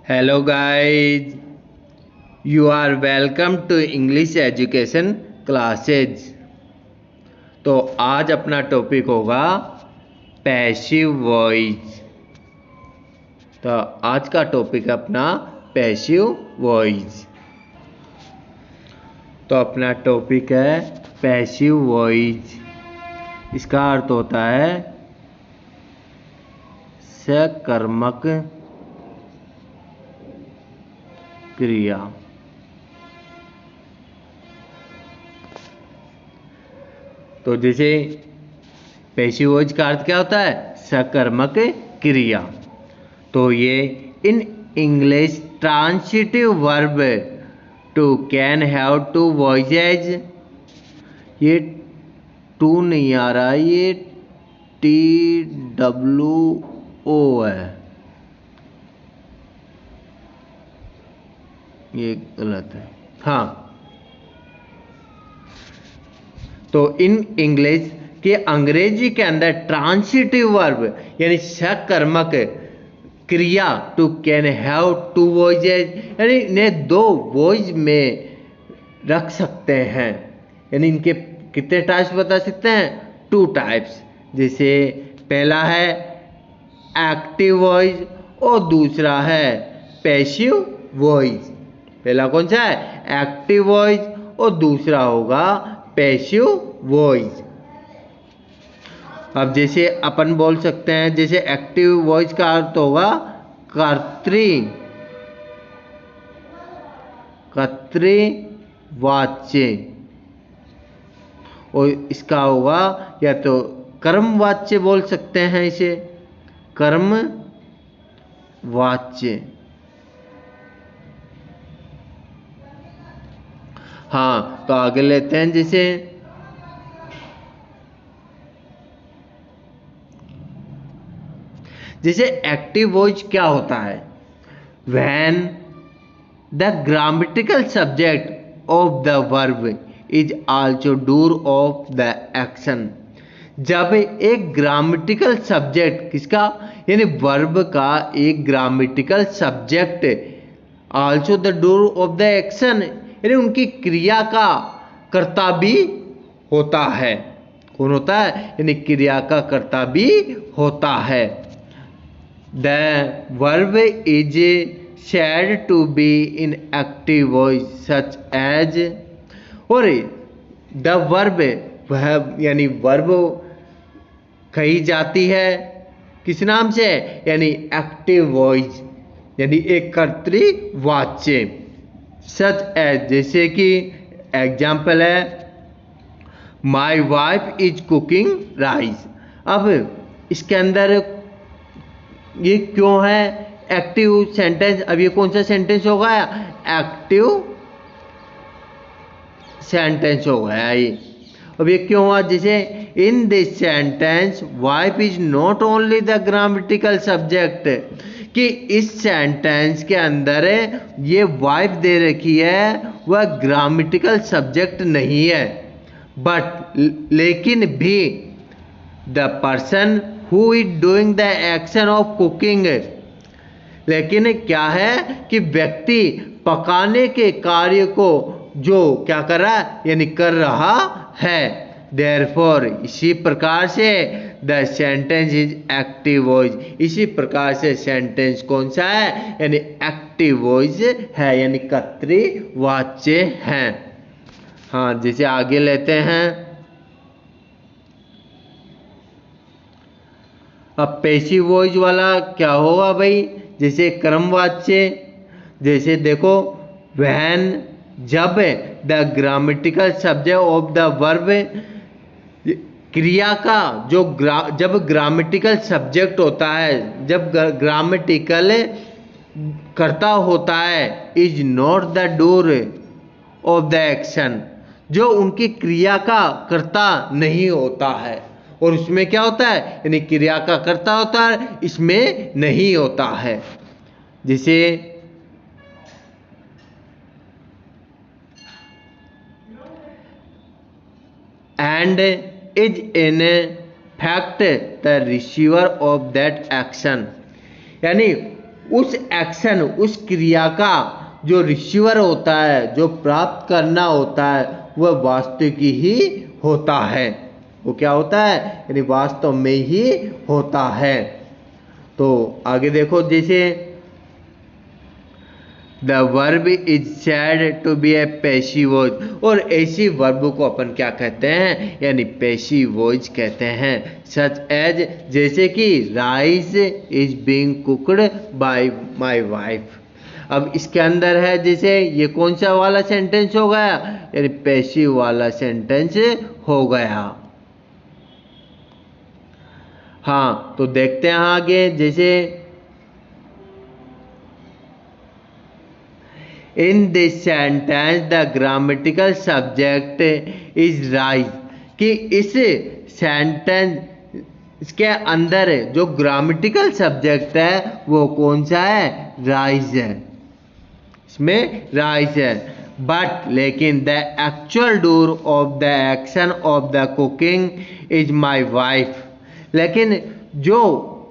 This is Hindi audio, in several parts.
Hello guys, you are welcome to English Education Classes। तो आज अपना टॉपिक होगा पैसिव वॉइस। तो आज का टॉपिक अपना पैसिव वॉइस। तो अपना टॉपिक है पैसिव वॉइस। इसका अर्थ होता है सकर्मक क्रिया। तो जैसे पैसिव वॉइस का अर्थ क्या होता है? सकर्मक क्रिया। तो ये in English transitive verb to can have two voices. ये टू नहीं आ रहा, ये TWO है, ये गलत है। हाँ, तो इन इंग्लिश के अंग्रेजी के अंदर ट्रांसिटिव वर्ब यानी सकर्मक क्रिया to can have two voices, यानी इन्हें दो वॉइस में रख सकते हैं। यानी इनके कितने टाइप्स बता सकते हैं? 2 टाइप्स। जैसे पहला है एक्टिव वॉइस और दूसरा है पैसिव वॉइस। पहला कौन सा है? एक्टिव वॉइस और दूसरा होगा पैसिव वॉइस। अब जैसे अपन बोल सकते हैं, जैसे एक्टिव वॉइस का अर्थ होगा कर्तृवाच्य, और इसका होगा या तो कर्मवाच्य बोल सकते हैं, इसे कर्मवाच्य। हाँ, तो आगे लेते हैं। जैसे एक्टिव वॉइस क्या होता है? When the grammatical subject of the verb is also door of the action. जब एक ग्रामेटिकल सब्जेक्ट किसका, यानी वर्ब का एक grammatical subject also the door of the action, यानी उनकी क्रिया का कर्ता भी होता है। कौन होता है? यानी क्रिया का कर्ता भी होता है। The verb is said to be in active voice such as, और द वर्ब वह यानी वर्ब कही जाती है किस नाम से? यानी एक्टिव वॉइस, यानी एक कर्तृवाच्य। सच एज, जैसे कि एग्जाम्पल है my wife is cooking rice. अब इसके अंदर ये क्यों है एक्टिव सेंटेंस? अब ये कौन सा सेंटेंस हो गया? एक्टिव सेंटेंस हो गया ये। अब ये क्यों हुआ? जैसे in this sentence wife is not only the grammatical subject, कि इस सेंटेंस के अंदर ये वाइफ दे रखी है, वह ग्रामेटिकल सब्जेक्ट नहीं है, बट लेकिन भी the person who is doing the action of cooking, लेकिन क्या है कि व्यक्ति पकाने के कार्य को जो क्या कर रहा है, यानी कर रहा है। देयरफॉर, इसी प्रकार से the sentence is active voice. इसी प्रकार से सेंटेंस कौन सा है? यानी एक्टिव वॉइस है, यानी कर्तृवाच्य है। हाँ, जैसे आगे लेते हैं। अब पैसिव वॉइस वाला क्या होगा भाई? जैसे कर्मवाच्य, जैसे देखो व्हेन, जब the grammatical subject of the verb, क्रिया का जो जब ग्रामेटिकल सब्जेक्ट होता है, जब ग्रामेटिकल कर्ता होता है, is not the door of the action, जो उनकी क्रिया का कर्ता नहीं होता है, और उसमें क्या होता है? यानी क्रिया का कर्ता होता है, इसमें नहीं होता है। जैसे and is in fact the receiver of that action, यानी उस एक्शन, उस क्रिया का जो रिसीवर होता है, जो प्राप्त करना होता है, वह वास्तविक ही होता है। वो क्या होता है, यानी वास्तव में ही होता है। तो आगे देखो, जैसे the verb is said to be a passive voice, और ऐसी वर्ब को अपन क्या कहते हैं, यानी पैसिव वॉइस कहते हैं। सच एज, जैसे कि rice is being cooked by my wife. अब इसके अंदर है, जैसे ये कौन सा वाला सेंटेंस हो गया, यानी पैसिव वाला सेंटेंस हो गया। हाँ, तो देखते हैं आगे, जैसे in this sentence the grammatical subject is rise, कि इस सेंटेंस के अंदर जो ग्रामेटिकल सब्जेक्ट है वो कौन सा है, राइज है, इसमें राइज है। बट लेकिन the actual door of the action of the cooking is my wife, लेकिन जो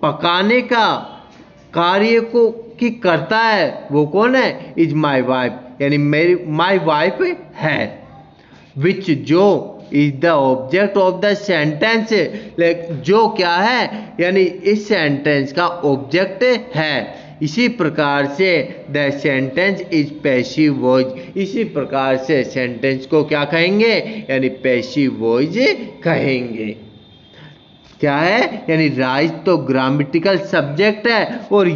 पकाने का कार्य को की करता है वो कौन है, इज माई वाइफ, यानी मेरी माई वाइफ है। विच, जो is the object of the sentence, जो क्या है, यानी इस सेंटेंस का ऑब्जेक्ट है। इसी प्रकार से the sentence is passive voice, इसी प्रकार से सेंटेंस को क्या कहेंगे, यानी पैसिव वॉइस कहेंगे। क्या है, यानी राइज तो ग्रामेटिकल सब्जेक्ट है, और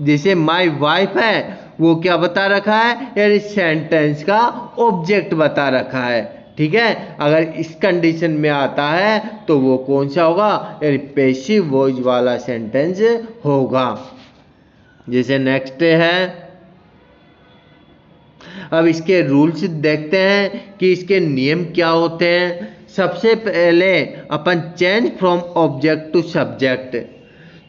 जैसे माय वाइफ है वो क्या बता रखा है, यानी सेंटेंस का ऑब्जेक्ट बता रखा है। ठीक है, अगर इस कंडीशन में आता है तो वो कौन सा होगा, यानी पैसिव वॉइस वाला सेंटेंस होगा। जैसे नेक्स्ट है, अब इसके रूल्स देखते हैं कि इसके नियम क्या होते हैं। सबसे पहले अपन change from object to subject,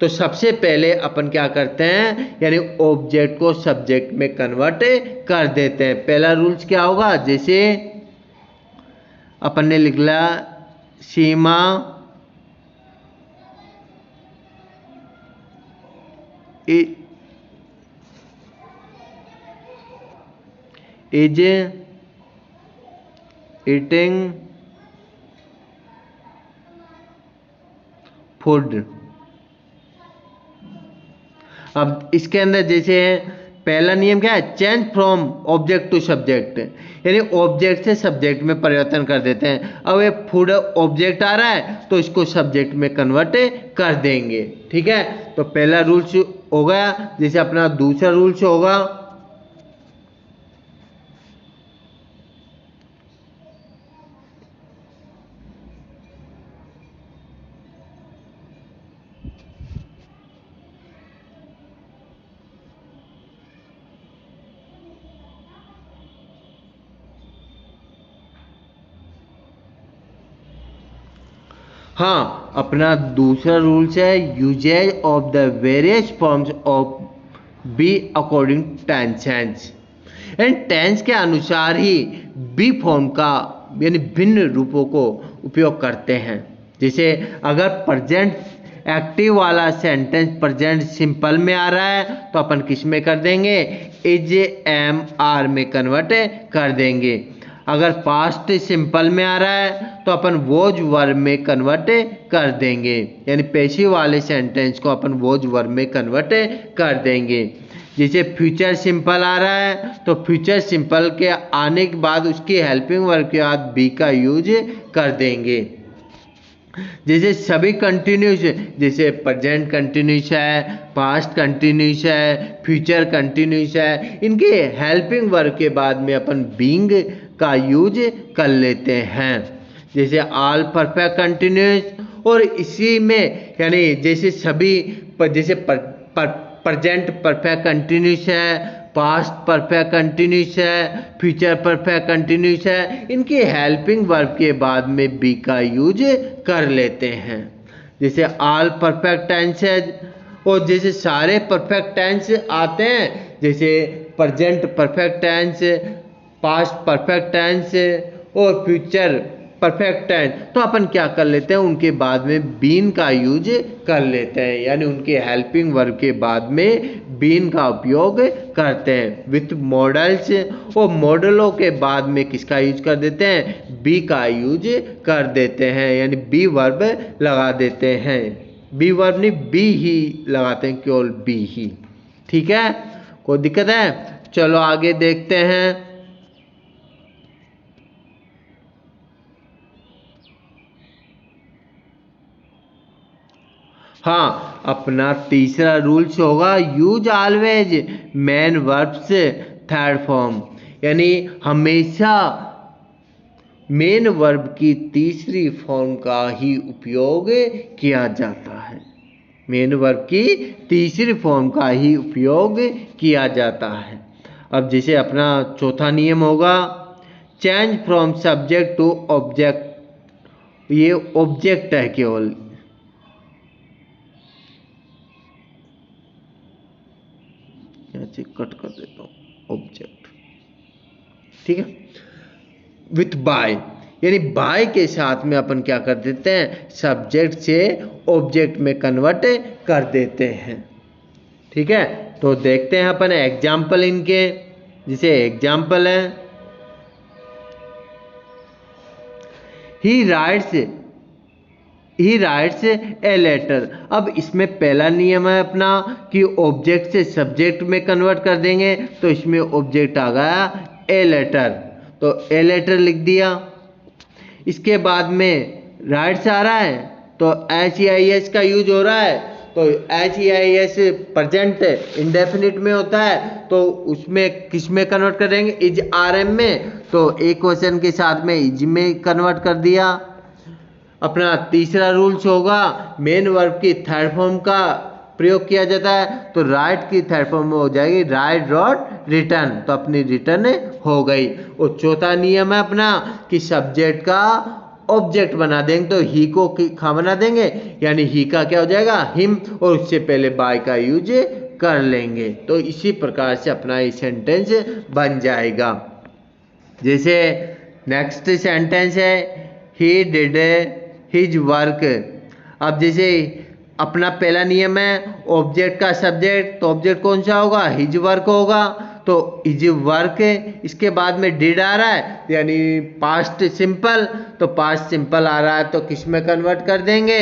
तो सबसे पहले अपन क्या करते हैं, यानी ऑब्जेक्ट को सब्जेक्ट में कन्वर्ट कर देते हैं। पहला रूल्स क्या होगा, जैसे अपन ने लिख लिया सीमा इज ईटिंग फूड। अब इसके अंदर जैसे पहला नियम क्या है, change from object to subject, यानी ऑब्जेक्ट से सब्जेक्ट में परिवर्तन कर देते हैं। अब ये फूड ऑब्जेक्ट आ रहा है तो इसको सब्जेक्ट में कन्वर्ट कर देंगे। ठीक है, तो पहला रूल्स हो गया। जैसे अपना दूसरा रूल्स होगा, हाँ, अपना दूसरा रूल्स है usages of the various forms of be according tense. And tense के अनुसार ही बी फॉर्म का यानी भिन्न रूपों को उपयोग करते हैं। जैसे अगर प्रेजेंट एक्टिव वाला सेंटेंस प्रेजेंट सिंपल में आ रहा है तो अपन किस में कर देंगे, इज एम आर में कन्वर्ट कर देंगे। अगर पास्ट सिंपल में आ रहा है तो अपन वोज वर्ब में कन्वर्ट कर देंगे, यानी पैसिव वाले सेंटेंस को अपन वोज वर्ब में कन्वर्ट कर देंगे। जैसे फ्यूचर सिंपल आ रहा है तो फ्यूचर सिंपल के आने के बाद उसकी हेल्पिंग वर्ब के बाद बी का यूज कर देंगे। जैसे सभी कंटिन्यूस, जैसे प्रेजेंट कंटिन्यूस है, पास्ट कंटिन्यूस है, फ्यूचर कंटिन्यूस है, इनके हेल्पिंग वर्ब के बाद में अपन बीइंग का यूज कर लेते हैं। जैसे ऑल परफेक्ट कंटिन्यूस, और इसी में यानी जैसे सभी जैसे प्रेजेंट परफेक्ट कंटिन्यूस है, पास्ट परफेक्ट कंटिन्यूस है, फ्यूचर परफेक्ट कंटिन्यूस है, इनके हेल्पिंग वर्ब के बाद में बी का यूज कर लेते हैं। जैसे ऑल परफेक्ट टेंसेज, और जैसे सारे परफेक्ट टेंस आते हैं, जैसे present perfect tense, past perfect tense और फ्यूचर परफेक्ट टेंस, तो अपन क्या कर लेते हैं, उनके बाद में बीन का यूज कर लेते हैं, यानी उनके हेल्पिंग वर्ब के बाद में बीन का उपयोग करते हैं विथ मॉडल्स, और मॉडलों के बाद में किसका यूज कर देते हैं, बी का यूज कर देते हैं, यानी बी वर्ब लगा देते हैं। बी वर्ब नहीं, बी ही लगाते हैं, केवल बी ही। ठीक है, कोई दिक्कत है? चलो आगे देखते हैं। हाँ, अपना तीसरा रूल्स होगा use always main verbs third form, यानी हमेशा मेन वर्ब की तीसरी फॉर्म का ही उपयोग किया जाता है। मेन वर्ब की तीसरी फॉर्म का ही उपयोग किया जाता है। अब जैसे अपना चौथा नियम होगा change from subject to object. ये ऑब्जेक्ट है केवल, से कट कर देता हूं, ऑब्जेक्ट। ठीक है, विथ बाय, यानी बाय के साथ में अपन क्या कर देते हैं, सब्जेक्ट से ऑब्जेक्ट में कन्वर्ट कर देते हैं। ठीक है, तो देखते हैं अपन एग्जाम्पल इनके। जैसे एग्जाम्पल है ही राइट्स ए लेटर। अब इसमें पहला नियम है अपना कि ऑब्जेक्ट से सब्जेक्ट में कन्वर्ट कर देंगे, तो इसमें ऑब्जेक्ट आ गया ए लेटर, तो ए लेटर लिख दिया। इसके बाद में राइट्स आ रहा है तो HEIS का यूज हो रहा है, तो HEIS प्रेजेंट इंडेफिनिट में होता है, तो उसमें किस में कन्वर्ट कर देंगे, इज RM में, तो एक क्वेश्चन के साथ में इज में कन्वर्ट कर दिया। अपना तीसरा रूल्स होगा मेन वर्ब की थर्ड फॉर्म का प्रयोग किया जाता है, तो राइट की थर्ड फॉर्म में हो जाएगी राइट रॉट रिटर्न, तो अपनी रिटर्न हो गई। और चौथा नियम है अपना कि सब्जेक्ट का ऑब्जेक्ट बना देंगे, तो ही को खा बना देंगे, यानी ही का क्या हो जाएगा, हिम, और उससे पहले बाय का यूज कर लेंगे। तो इसी प्रकार से अपना ये सेंटेंस बन जाएगा। जैसे नेक्स्ट सेंटेंस है ही डिड हिज वर्क। अब जैसे अपना पहला नियम है ऑब्जेक्ट का सब्जेक्ट, तो ऑब्जेक्ट कौन सा होगा, हिज वर्क होगा, तो हिज वर्क। इसके बाद में डिड आ रहा है यानी पास्ट सिंपल, तो पास्ट सिंपल आ रहा है तो किस में कन्वर्ट कर देंगे,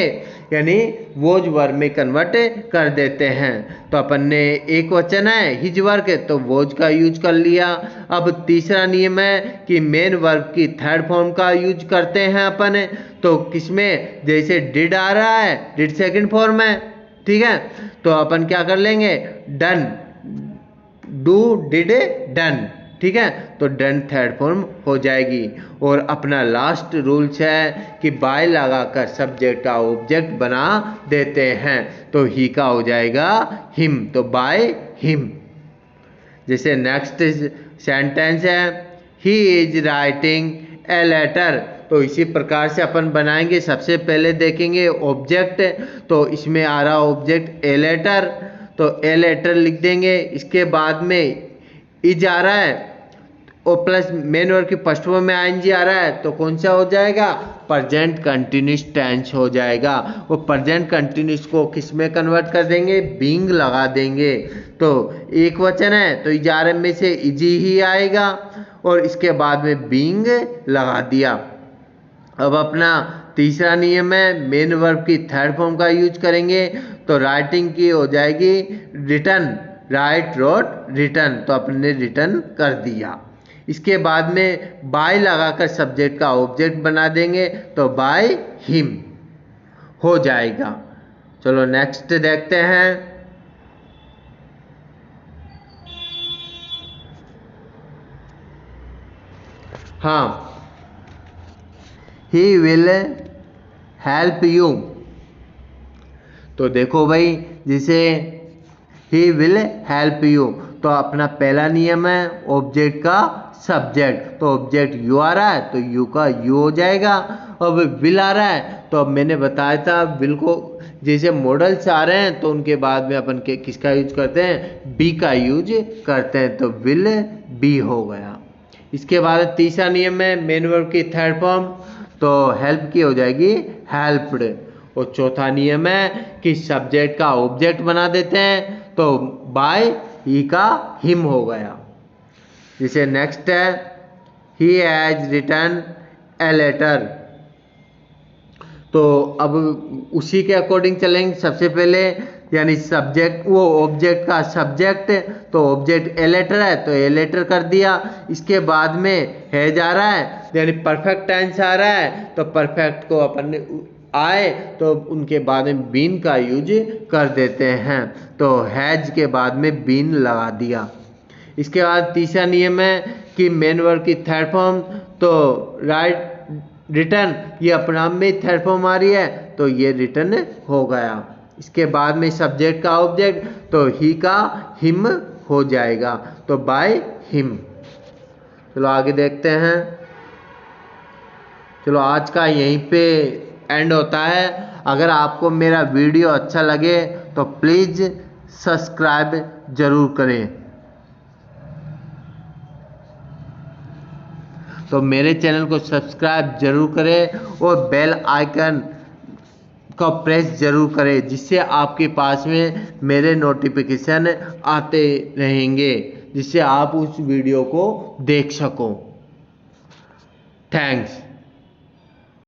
यानी वोज वर्ब में कन्वर्ट कर देते हैं। तो अपन ने एक वचन है हिज वर्क, तो वोज का यूज कर लिया। अब तीसरा नियम है कि मेन वर्ब की थर्ड फॉर्म का यूज करते हैं अपन, तो किसमें, जैसे डिड आ रहा है, डिड सेकंड फॉर्म है, ठीक है, तो अपन क्या कर लेंगे, डन, डू डिड डन, ठीक है, तो डन थर्ड फॉर्म हो जाएगी। और अपना लास्ट रूल्स है कि बाय लगाकर सब्जेक्ट का ऑब्जेक्ट बना देते हैं, तो ही का हो जाएगा हिम, तो बाय हिम। जैसे नेक्स्ट सेंटेंस है he is writing a letter, तो इसी प्रकार से अपन बनाएंगे। सबसे पहले देखेंगे ऑब्जेक्ट, तो इसमें आ रहा ऑब्जेक्ट ए लेटर, तो ए लेटर लिख देंगे। इसके बाद में इज आ रहा है और प्लस मेन वर्ब की फर्स्ट फॉर्म में ING आ रहा है, तो कौन सा हो जाएगा, प्रेजेंट कंटिन्यूस टेंस हो जाएगा। वो प्रेजेंट कंटिन्यूस को किस में कन्वर्ट कर देंगे, बीइंग लगा देंगे। तो एक वचन है तो इज RM में से इज ही आएगा और इसके बाद में बीइंग लगा दिया। अब अपना तीसरा नियम है मेन वर्ब की थर्ड फॉर्म का यूज करेंगे, तो राइटिंग की हो जाएगी रिटर्न, राइट रोट रिटर्न, तो अपने रिटर्न कर दिया। इसके बाद में बाय लगाकर सब्जेक्ट का ऑब्जेक्ट बना देंगे, तो बाय हिम हो जाएगा। चलो नेक्स्ट देखते हैं। हाँ, ही विल हेल्प यू, तो देखो भाई जैसे ही विल हेल्प यू, तो अपना पहला नियम है ऑब्जेक्ट का सब्जेक्ट, तो ऑब्जेक्ट यू आ रहा है तो यू का यू हो जाएगा। अब विल आ रहा है तो अब मैंने बताया था विल को जैसे मॉडल्स आ रहे हैं तो उनके बाद में अपन के किसका यूज करते हैं, बी का यूज करते हैं, तो विल बी हो गया। इसके बाद तीसरा नियम है मेन वर्ब की थर्ड फॉर्म, तो हेल्प की हो जाएगी हेल्प्ड। और चौथा नियम है कि सब्जेक्ट का ऑब्जेक्ट बना देते हैं, तो बाय ही का हिम हो गया। जैसे नेक्स्ट है he has written a letter. तो अब उसी के अकॉर्डिंग चलेंगे। सबसे पहले यानी सब्जेक्ट, वो ऑब्जेक्ट का सब्जेक्ट, तो ऑब्जेक्ट ए लेटर है तो ए लेटर कर दिया। इसके बाद में हैज आ रहा है यानी परफेक्ट टेंस आ रहा है, तो परफेक्ट को अपन आए तो उनके बाद में बीन का यूज कर देते हैं, तो हैज के बाद में बीन लगा दिया। इसके बाद तीसरा नियम है कि मेन वर्ब की थर्ड फॉर्म, तो राइट रिटर्न, ये अपने आप में थर्ड फॉर्म आ रही है तो ये रिटर्न हो गया। इसके बाद में सब्जेक्ट का ऑब्जेक्ट, तो ही का हिम हो जाएगा, तो बाय हिम। चलो आगे देखते हैं। चलो आज का यहीं पे एंड होता है। अगर आपको मेरा वीडियो अच्छा लगे तो प्लीज़ सब्सक्राइब जरूर करें। तो मेरे चैनल को सब्सक्राइब जरूर करें और बेल आइकन का प्रेस जरूर करें, जिससे आपके पास में मेरे नोटिफिकेशन आते रहेंगे, जिससे आप उस वीडियो को देख सको। थैंक्स।